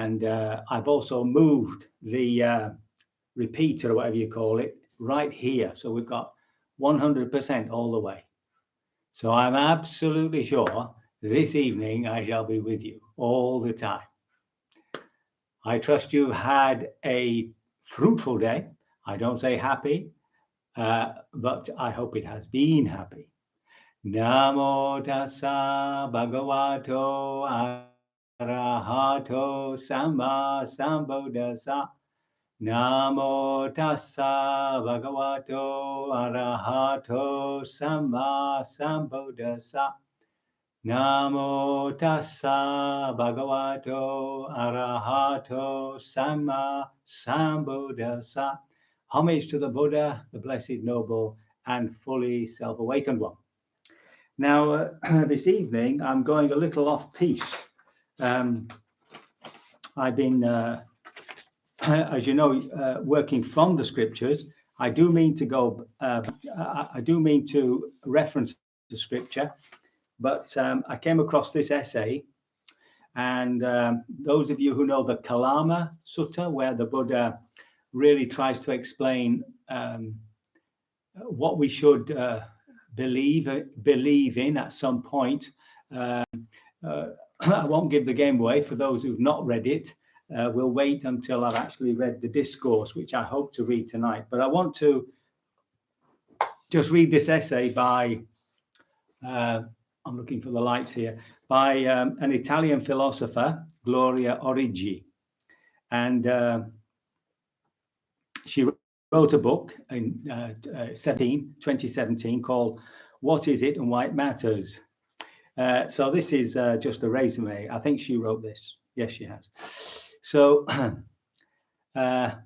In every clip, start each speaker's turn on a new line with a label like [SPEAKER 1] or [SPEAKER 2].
[SPEAKER 1] And I've also moved the repeater or whatever you call it right here. So we've got 100% all the way. So I'm absolutely sure this evening I shall be with you all the time. I trust you've had a fruitful day. I don't say happy, but I hope it has been happy. Namo tassa bhagavato arahato samma sambuddhassa. Namo tassa bhagavato arahato samma sambuddhassa. Namo tassa bhagavato arahato samma sambuddhassa. Homage to the Buddha, the Blessed Noble and fully self-awakened one. Now, this evening, I'm going a little off-piste. I've been, as you know, working from the scriptures. I do mean to go, I do mean to reference the scripture, but I came across this essay, and those of you who know the Kalama Sutta, where the Buddha really tries to explain what we should believe in at some point. I won't give the game away for those who've not read it. We'll wait until I've actually read the discourse, which I hope to read tonight. But I want to just read this essay by, I'm looking for the lights here, by an Italian philosopher, Gloria Origi. And she wrote a book in 2017 called What Is It and Why It Matters? So this is just a resume. I think she wrote this. Yes, she has. So there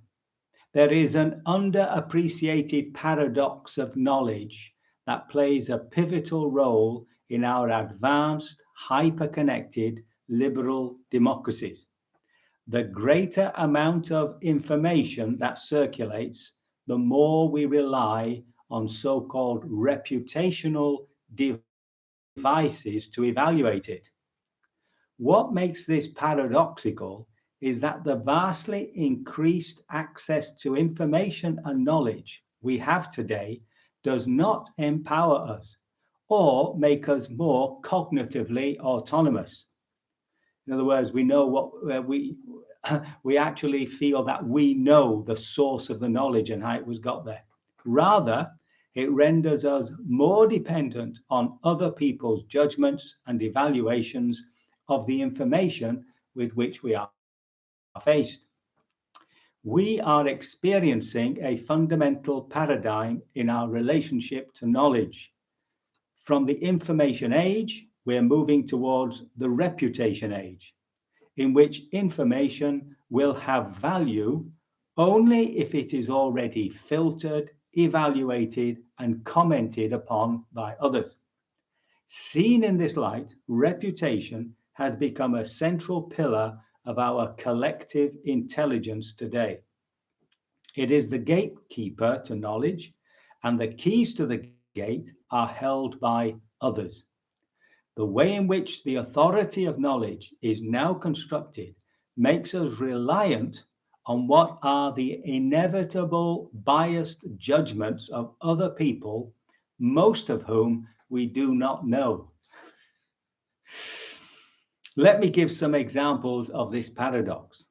[SPEAKER 1] is an underappreciated paradox of knowledge that plays a pivotal role in our advanced, hyper-connected liberal democracies. The greater amount of information that circulates, the more we rely on so-called reputational devices to evaluate it. What makes this paradoxical is that the vastly increased access to information and knowledge we have today does not empower us or make us more cognitively autonomous. In other words, we know what we actually feel that we know the source of the knowledge and how it was got there. Rather, it renders us more dependent on other people's judgments and evaluations of the information with which we are faced. We are experiencing a fundamental paradigm in our relationship to knowledge. From the information age, we're moving towards the reputation age, in which information will have value only if it is already filtered, evaluated, and commented upon by others. Seen in this light, reputation has become a central pillar of our collective intelligence today. It is the gatekeeper to knowledge, and the keys to the gate are held by others. The way in which the authority of knowledge is now constructed makes us reliant on what are the inevitable biased judgments of other people, most of whom we do not know. Let me give some examples of this paradox.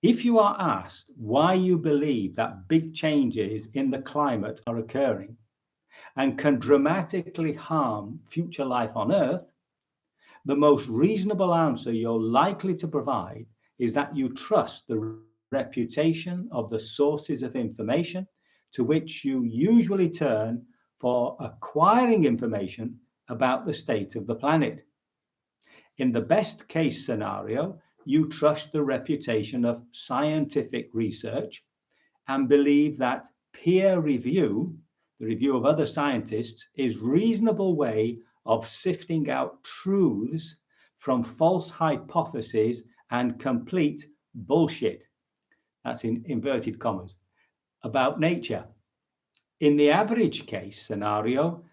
[SPEAKER 1] If you are asked why you believe that big changes in the climate are occurring and can dramatically harm future life on Earth, the most reasonable answer you're likely to provide is that you trust the reputation of the sources of information to which you usually turn for acquiring information about the state of the planet. In the best case scenario, you trust the reputation of scientific research and believe that peer review, the review of other scientists, is a reasonable way of sifting out truths from false hypotheses and complete bullshit. That's in inverted commas, about nature. In the average case scenario,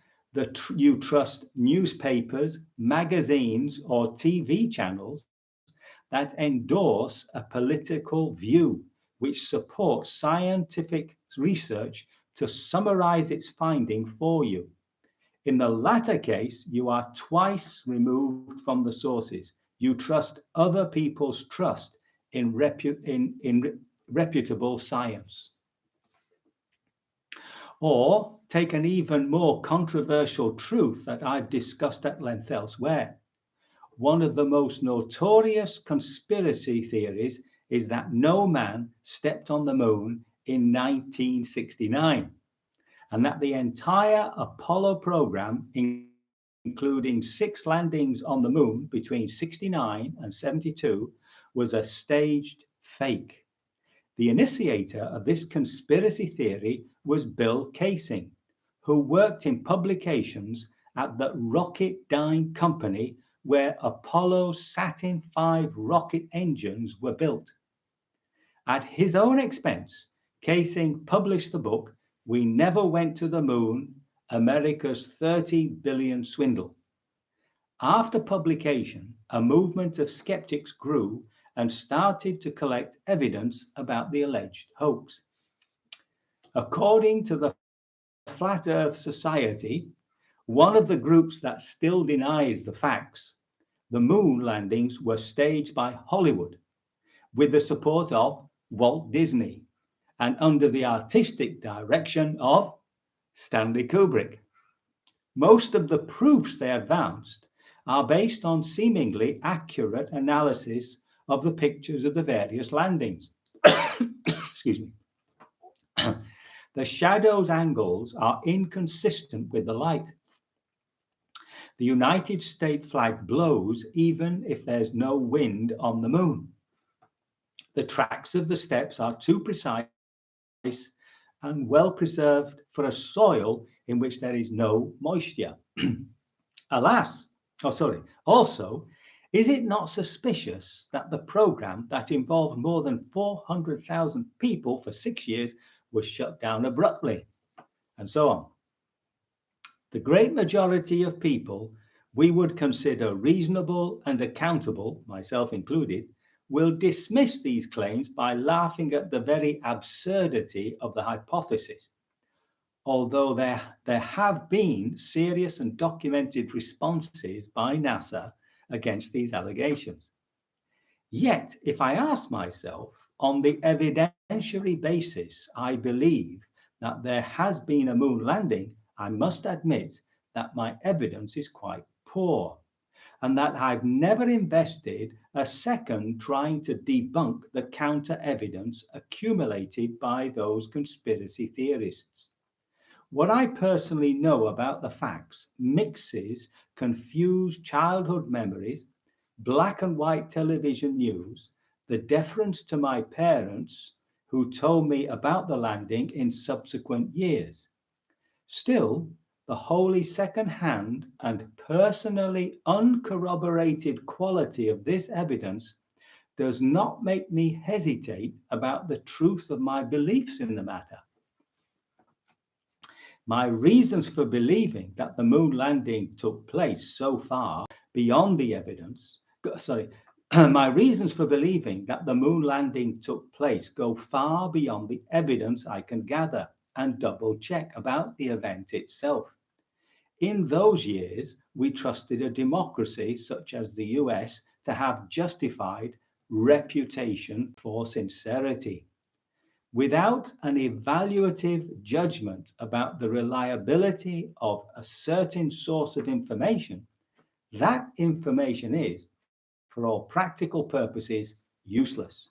[SPEAKER 1] you trust newspapers, magazines, or TV channels that endorse a political view which supports scientific research to summarize its finding for you. In the latter case, you are twice removed from the sources. You trust other people's trust in, reputable science. Or take an even more controversial truth that I've discussed at length elsewhere. One of the most notorious conspiracy theories is that no man stepped on the moon in 1969, and that the entire Apollo program, including 6 landings on the moon between 69 and 72, was a staged fake. The initiator of this conspiracy theory was Bill Casing, who worked in publications at the Rocketdyne Company where Apollo Saturn V rocket engines were built. At his own expense, Casing published the book We Never Went to the Moon, America's 30 Billion Swindle. After publication, a movement of skeptics grew and started to collect evidence about the alleged hoax. According to the Flat Earth Society, one of the groups that still denies the facts, the moon landings were staged by Hollywood with the support of Walt Disney and under the artistic direction of Stanley Kubrick. Most of the proofs they advanced are based on seemingly accurate analysis of the pictures of the various landings. Excuse me. The shadow's angles are inconsistent with the light. The United States flag blows even if there's no wind on the moon. The tracks of the steps are too precise and well preserved for a soil in which there is no moisture. Also, is it not suspicious that the program that involved more than 400,000 people for 6 years was shut down abruptly? And so on. The great majority of people we would consider reasonable and accountable, myself included, will dismiss these claims by laughing at the very absurdity of the hypothesis, although there have been serious and documented responses by NASA against these allegations. Yet, if I ask myself, on the evidentiary basis, I believe that there has been a moon landing, I must admit that my evidence is quite poor, and that I've never invested a second trying to debunk the counter evidence accumulated by those conspiracy theorists. What I personally know about the facts mixes confused childhood memories, black and white television news, the deference to my parents who told me about the landing in subsequent years. Still, the wholly second-hand and personally uncorroborated quality of this evidence does not make me hesitate about the truth of my beliefs in the matter. My reasons for believing that the moon landing took place so far beyond the evidence, my reasons for believing that the moon landing took place go far beyond the evidence I can gather and double check about the event itself. In those years, we trusted a democracy such as the US to have justified reputation for sincerity. Without an evaluative judgment about the reliability of a certain source of information, that information is, for all practical purposes, useless.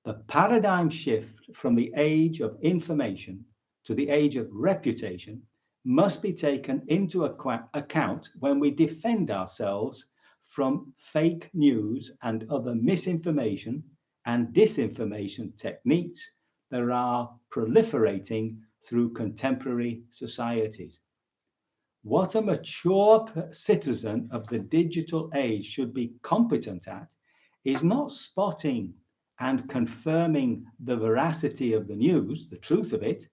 [SPEAKER 1] The paradigm shift from the age of information to the age of reputation must be taken into account when we defend ourselves from fake news and other misinformation and disinformation techniques that are proliferating through contemporary societies. What a mature citizen of the digital age should be competent at is not spotting and confirming the veracity of the news, the truth of it.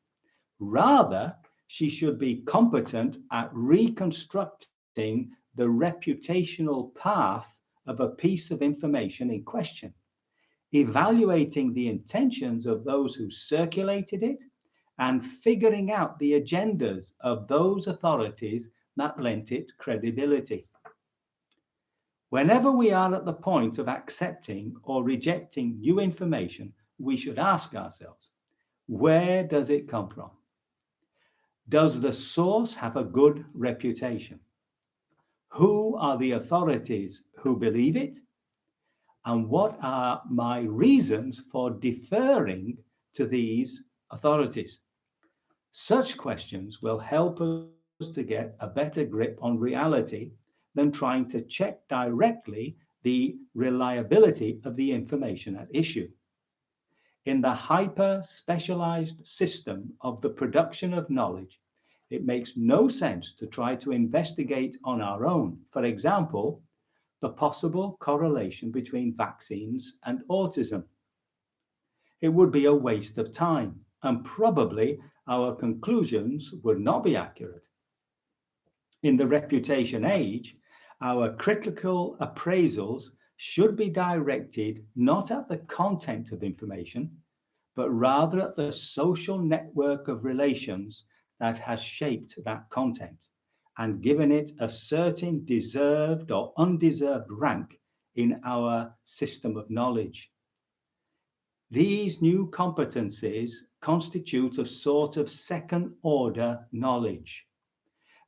[SPEAKER 1] Rather, she should be competent at reconstructing the reputational path of a piece of information in question, evaluating the intentions of those who circulated it, and figuring out the agendas of those authorities that lent it credibility. Whenever we are at the point of accepting or rejecting new information, we should ask ourselves, where does it come from? Does the source have a good reputation? Who are the authorities who believe it? And what are my reasons for deferring to these authorities? Such questions will help us to get a better grip on reality than trying to check directly the reliability of the information at issue. In the hyper-specialized system of the production of knowledge, it makes no sense to try to investigate on our own, for example, the possible correlation between vaccines and autism. It would be a waste of time, and probably our conclusions would not be accurate. In the reputation age, our critical appraisals should be directed not at the content of information, but rather at the social network of relations that has shaped that content and given it a certain deserved or undeserved rank in our system of knowledge. These new competencies constitute a sort of second order knowledge.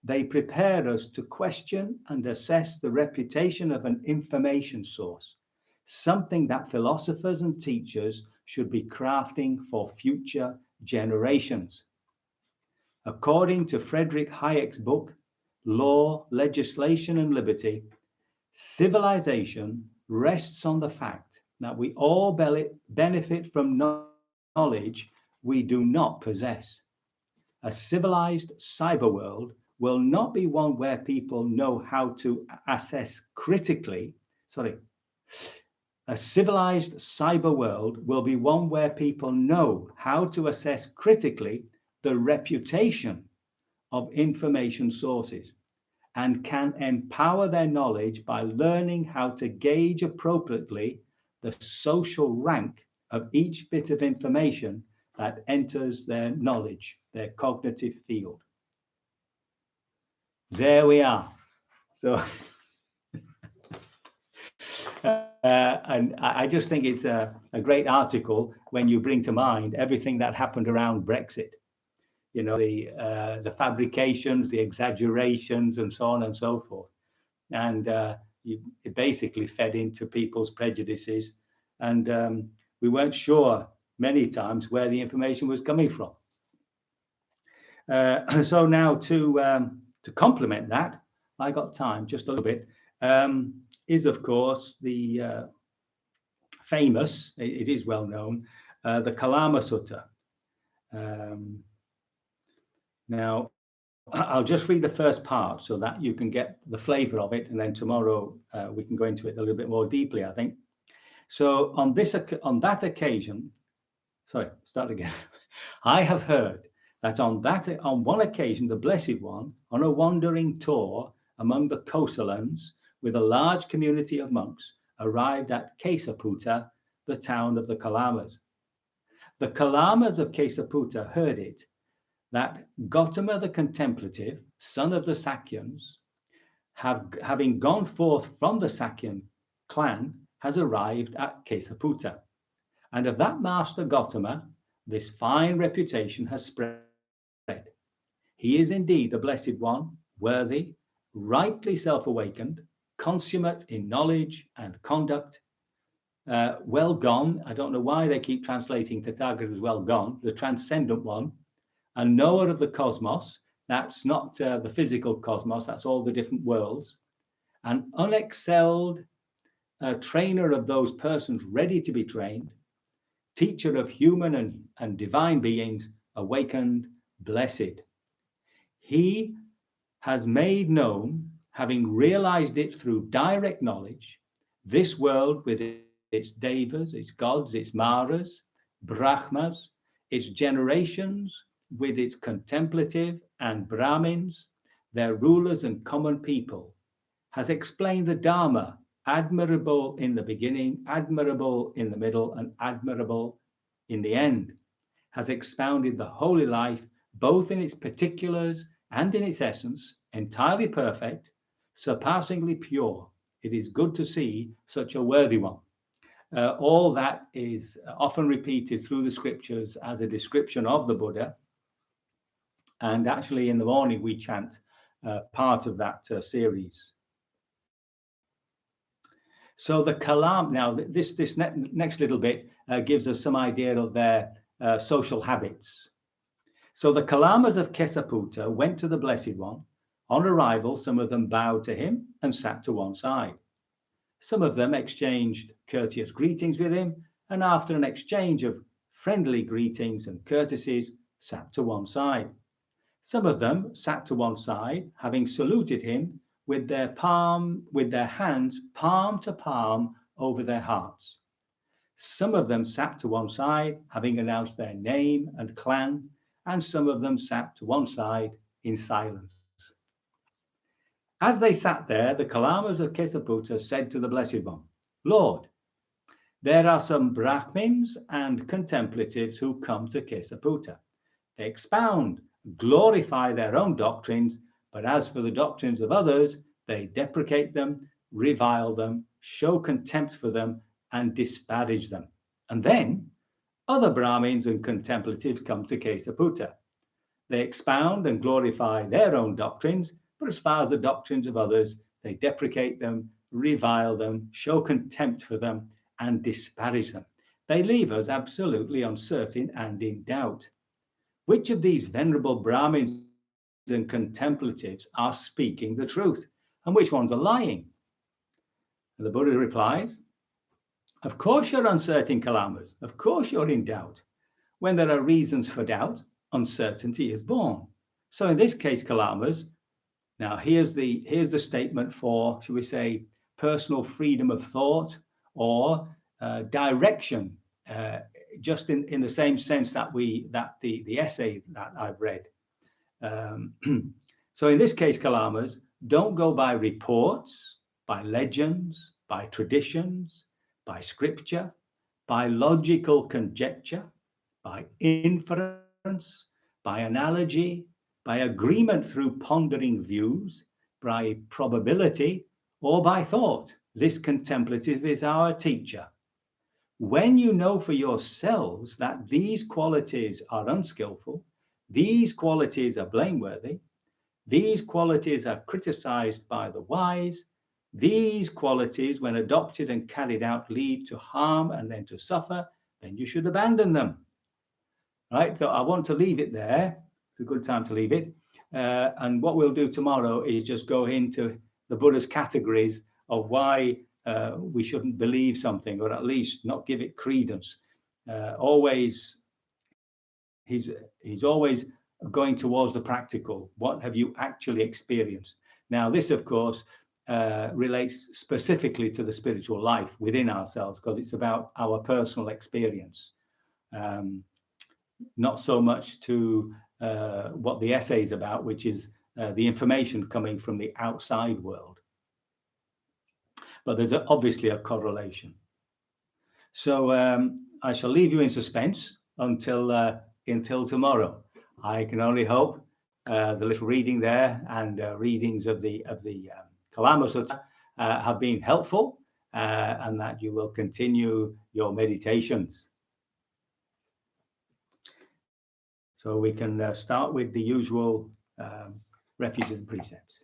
[SPEAKER 1] They prepare us to question and assess the reputation of an information source, something that philosophers and teachers should be crafting for future generations. According to Friedrich Hayek's book, Law, Legislation and Liberty, civilization rests on the fact that we all benefit from knowledge we do not possess. A civilized cyber world will not be one where people know how to assess critically. A civilized cyber world will be one where people know how to assess critically the reputation of information sources and can empower their knowledge by learning how to gauge appropriately the social rank of each bit of information that enters their knowledge, their cognitive field. There we are. So, and I just think it's a great article when you bring to mind everything that happened around Brexit. You know, the fabrications, the exaggerations, and so on and so forth. And it basically fed into people's prejudices. And we weren't sure many times where the information was coming from. So now to complement that, I got time just a little bit, is of course the famous, it is well known, the Kalama Sutta. Now, I'll just read the first part so that you can get the flavor of it, and then tomorrow we can go into it a little bit more deeply, I think. So on that occasion, I have heard that on one occasion, the Blessed One, on a wandering tour among the Kosalans with a large community of monks, arrived at Kesaputta, the town of the Kalamas. The Kalamas of Kesaputta heard it, that Gautama the Contemplative, son of the Sakyans, having gone forth from the Sakyan clan, has arrived at Kesaputta. And of that master Gautama, this fine reputation has spread. He is indeed the Blessed One, worthy, rightly self-awakened, consummate in knowledge and conduct, well gone. I don't know why they keep translating Tathagata as well gone, the transcendent one, a knower of the cosmos. That's not the physical cosmos, that's all the different worlds. An unexcelled trainer of those persons ready to be trained, teacher of human and divine beings, awakened, blessed. He has made known, having realized it through direct knowledge, this world with its devas, its gods, its maras, brahmas, its generations, with its contemplative and Brahmins, their rulers and common people, has explained the Dharma admirable in the beginning, admirable in the middle, and admirable in the end, has expounded the holy life, both in its particulars and in its essence, entirely perfect, surpassingly pure. It is good to see such a worthy one. All that is often repeated through the scriptures as a description of the Buddha. And actually, in the morning, we chant part of that series. So the Kalam, now this next little bit gives us some idea of their social habits. So the Kalamas of Kesaputta went to the Blessed One. On arrival, some of them bowed to him and sat to one side. Some of them exchanged courteous greetings with him, and after an exchange of friendly greetings and courtesies, sat to one side. Some of them sat to one side, having saluted him with their hands palm to palm over their hearts. Some of them sat to one side, having announced their name and clan, and some of them sat to one side in silence. As they sat there, the Kalamas of Kesaputta said to the Blessed One, Lord, there are some Brahmins and contemplatives who come to Kesaputta. They expound, glorify their own doctrines, but as for the doctrines of others, they deprecate them, revile them, show contempt for them, and disparage them. And then other Brahmins and contemplatives come to Kesaputta. They expound and glorify their own doctrines, but as far as the doctrines of others, they deprecate them, revile them, show contempt for them, and disparage them. They leave us absolutely uncertain and in doubt. Which of these venerable Brahmins and contemplatives are speaking the truth, and which ones are lying? And the Buddha replies, of course you're uncertain, Kalamas. Of course you're in doubt. When there are reasons for doubt, uncertainty is born. So in this case, Kalamas, now here's the statement for, shall we say, personal freedom of thought or direction, just in the same sense that the essay that I've read. So in this case, Kalamas, don't go by reports, by legends, by traditions, by scripture, by logical conjecture, by inference, by analogy, by agreement through pondering views, by probability, or by thought. This contemplative is our teacher. When you know for yourselves that these qualities are unskillful, these qualities are blameworthy, these qualities are criticized by the wise, these qualities, when adopted and carried out, lead to harm and then to suffer, then you should abandon them. Right, so I want to leave it there. It's a good time to leave it. And what we'll do tomorrow is just go into the Buddha's categories of why we shouldn't believe something, or at least not give it credence. He's always going towards the practical. What have you actually experienced? Now, this, of course, relates specifically to the spiritual life within ourselves, because it's about our personal experience. Not so much to what the essay is about, which is the information coming from the outside world. But there's obviously a correlation. So I shall leave you in suspense until tomorrow. I can only hope the little reading there and readings of the Kalama Sutta have been helpful, and that you will continue your meditations. So we can start with the usual refuges and precepts.